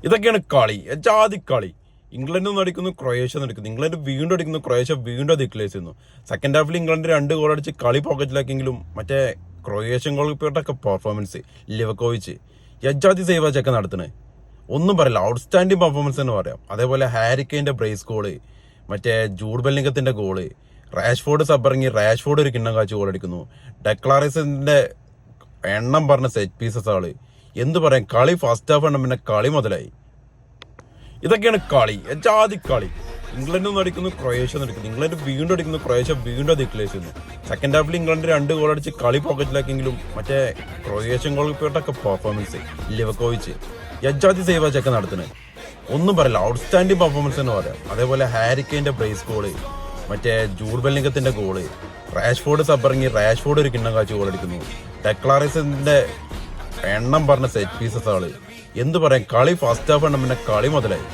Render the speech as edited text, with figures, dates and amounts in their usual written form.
ഇതൊക്കെയാണ് കളി, ജാതി കളി. ഇംഗ്ലണ്ട് അടിക്കുന്നു, ക്രൊയേഷ്യ അടിക്കുന്നു. ഇംഗ്ലണ്ട് വീണ്ടും അടിക്കുന്നു, ക്രൊയേഷ്യ വീണ്ടും അത് ഇക്ലേസ് ചെയ്യുന്നു. സെക്കൻഡ് ഹാഫിൽ ഇംഗ്ലണ്ട് 2 ഗോൾ അടിച്ച് കളി പോക്കറ്റിലാക്കിയെങ്കിലും മറ്റേ ക്രൊയേഷ്യൻ ഗോൾകീപ്പറുടെ പെർഫോമൻസ്, ലിവക്കോവിച്ച് യജാതി സേവാച്ചൊക്കെ നടത്തുന്നത് ഒന്നും പറയില്ല. ഔട്ട്സ്റ്റാൻഡിങ് പെർഫോമൻസ് എന്ന് പറയാം. അതേപോലെ ഹാരിക്കെയിന്റെ ബ്രേസ് ഗോള്, മറ്റേ ജൂഡ് ബെല്ലിംഗത്തിന്റെ ഗോള്, റാഷ്ഫോർഡ് സബ്ബറിങ്ങി റാഷ്ഫോർഡ് ഒരു കിണ്ണം കാച്ച് ഗോൾ അടിക്കുന്നു. ഡെക്ലാറേഷന്റെ എണ്ണം പറഞ്ഞ സെറ്റ് പീസസ് ആള്. എന്ത് പറയാം, കളി ഫസ്റ്റ് ഹാഫ് ആണ്, പിന്നെ കളി മുതലായി. ഇതൊക്കെയാണ് കളി, ജാതി കളി. ഇംഗ്ലണ്ട് അടിക്കുന്നു, ക്രൊയേഷ്യ അടിക്കുന്നു. ഇംഗ്ലണ്ട് വീണ്ടും അടിക്കുന്നു, ക്രൊയേഷ്യ വീണ്ടും അത് ഇക്ലേസ് ചെയ്യുന്നു. സെക്കൻഡ് ഹാഫിൽ ഇംഗ്ലണ്ട് 2 ഗോൾ അടിച്ച് കളി പോക്കറ്റിലാക്കിയെങ്കിലും മറ്റേ ക്രൊയേഷ്യൻ ഗോൾകീപ്പറുടെ പെർഫോമൻസ്, ലിവക്കോവിച്ച് യജാതി സേവാച്ചൊക്കെ നടത്തുന്നത് ഒന്നും പറയില്ല. ഔട്ട്സ്റ്റാൻഡിങ് പെർഫോമൻസ് എന്ന് പറയാം. അതേപോലെ ഹാരിക്കെയിന്റെ ബ്രേസ് ഗോള്, മറ്റേ ജൂഡ് ബെല്ലിംഗത്തിന്റെ ഗോള്, റാഷ്ഫോർഡ് സബ്ബറിങ്ങി റാഷ്ഫോർഡ് ഒരു കിണ്ണം കാച്ച് ഗോൾ അടിക്കുന്നു. ഡെക്ലാറേഷന്റെ എണ്ണം പറഞ്ഞ സെറ്റ് പീസസ് ആള്. എന്ത് പറയാം, കളി ഫസ്റ്റ് ഹാഫ് ആണ്, പിന്നെ കളി മുതലായി.